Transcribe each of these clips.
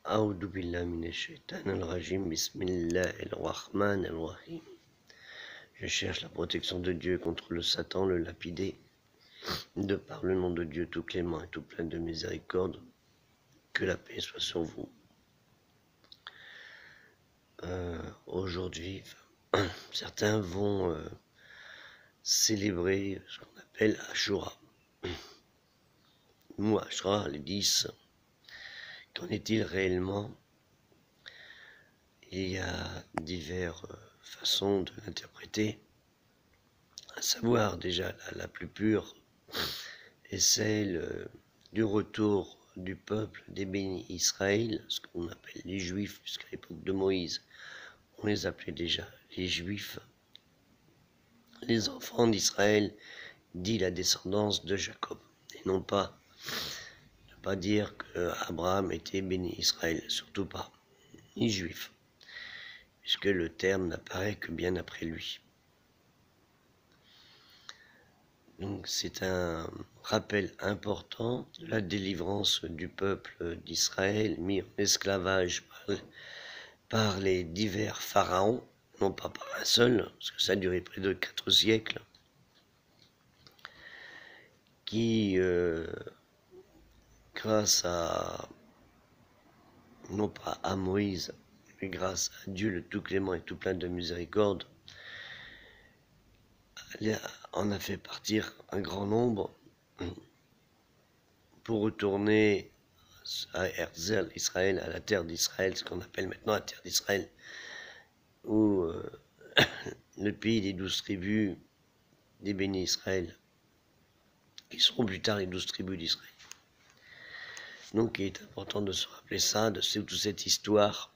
A'udhu billahi minash shaitanir rajim, bismillahir rahmanir rahim. Je cherche la protection de Dieu contre le Satan, le lapidé, de par le nom de Dieu tout clément et tout plein de miséricorde. Que la paix soit sur vous. Aujourd'hui, certains vont célébrer ce qu'on appelle Ashura. Nous, Ashura, les 10, qu'en est-il réellement? Il y a diverses façons de l'interpréter, à savoir déjà la plus pure est celle du retour du peuple des bénis Israël, ce qu'on appelle les Juifs, puisqu'à l'époque de Moïse, on les appelait déjà les Juifs, les enfants d'Israël, dit la descendance de Jacob, et non pas ne pas dire qu'Abraham était béni Israël, surtout pas, ni Juif, puisque le terme n'apparaît que bien après lui. Donc c'est un rappel important de la délivrance du peuple d'Israël mis en esclavage par les divers pharaons, non pas par un seul, parce que ça a duré près de 4 siècles, qui, grâce à, non pas à Moïse, mais grâce à Dieu le tout clément et tout plein de miséricorde, en a fait partir un grand nombre pour retourner à Eretz Israël, à la terre d'Israël, ce qu'on appelle maintenant la terre d'Israël, où le pays des 12 tribus des bénis Israël, qui seront plus tard les 12 tribus d'Israël. Donc il est important de se rappeler ça, de toute cette histoire.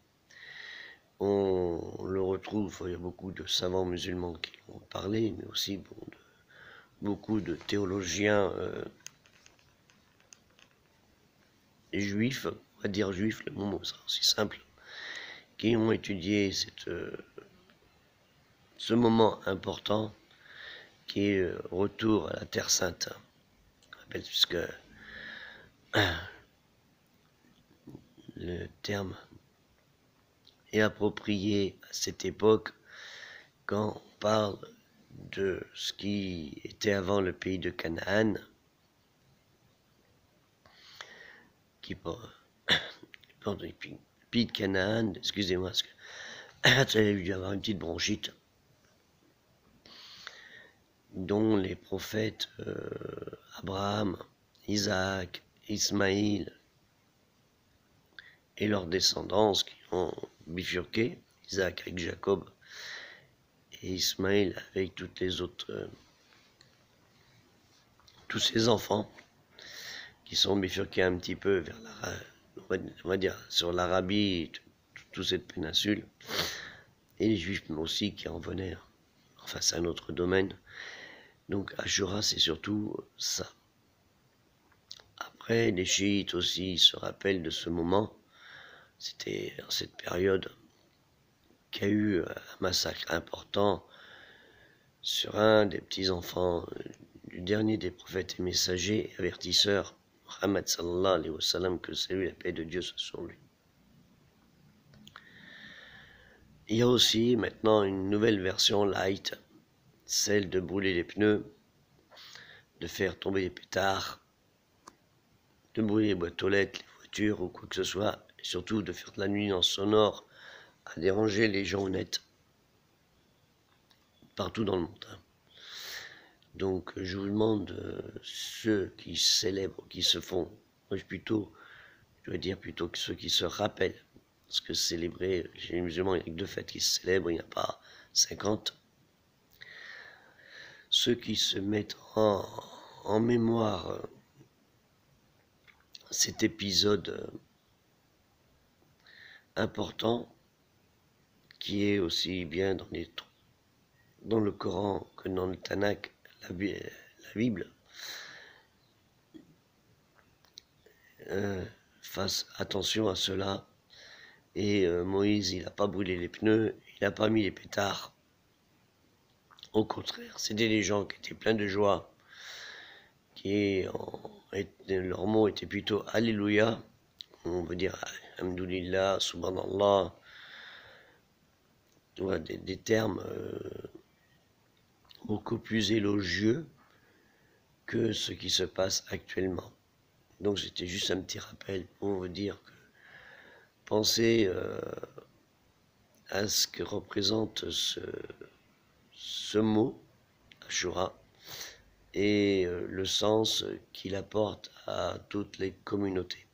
On le retrouve, il y a beaucoup de savants musulmans qui l'ont parlé, mais aussi beaucoup de théologiens juifs, on va dire juifs, le mot sera aussi simple, qui ont étudié ce moment important qui est le retour à la Terre Sainte, puisque le terme est approprié à cette époque quand on parle de ce qui était avant le pays de Canaan, le pays de Canaan, excusez-moi, parce que j'avais dû avoir une petite bronchite, dont les prophètes Abraham, Isaac, Ismaïl et leurs descendants qui ont bifurqué, Isaac avec Jacob et Ismaïl avec toutes les autres, tous ses enfants qui sont bifurqués un petit peu vers on va dire sur l'Arabie, toute cette péninsule, et les Juifs aussi qui en venaient, enfin c'est un autre domaine. Donc Ashura c'est surtout ça. Après les chiites aussi se rappellent de ce moment, c'était dans cette période qu'il y a eu un massacre important sur un des petits-enfants du dernier des prophètes et messagers, avertisseurs, Muhammad sallallahu alayhi wa sallam, que c'est lui, la paix de Dieu soit sur lui. Il y a aussi maintenant une nouvelle version light, celle de brûler les pneus, de faire tomber les pétards, de brûler les boîtes aux lettres, les voitures ou quoi que ce soit, et surtout de faire de la nuisance sonore à déranger les gens honnêtes partout dans le monde. Donc je vous demande, ceux qui célèbrent, qui se font, moi je dois dire plutôt que ceux qui se rappellent, parce que célébrer, chez les musulmans, il n'y a que 2 fêtes qui se célèbrent, il n'y a pas 50. Ceux qui se mettent en mémoire cet épisode important, qui est aussi bien dans le Coran que dans le Tanakh, la Bible, fasse attention à cela. Et Moïse, il n'a pas brûlé les pneus, il n'a pas mis les pétards. Au contraire, c'était des gens qui étaient pleins de joie, leur mot était plutôt Alléluia, on veut dire Alhamdulillah, Subhanallah, des termes beaucoup plus élogieux que ce qui se passe actuellement. Donc c'était juste un petit rappel pour vous dire que pensez à ce que représente ce mot, Ashura, et le sens qu'il apporte à toutes les communautés.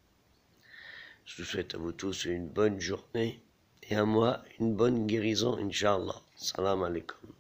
Je vous souhaite à vous tous une bonne journée et à moi une bonne guérison, Inch'Allah. Salam alaikum.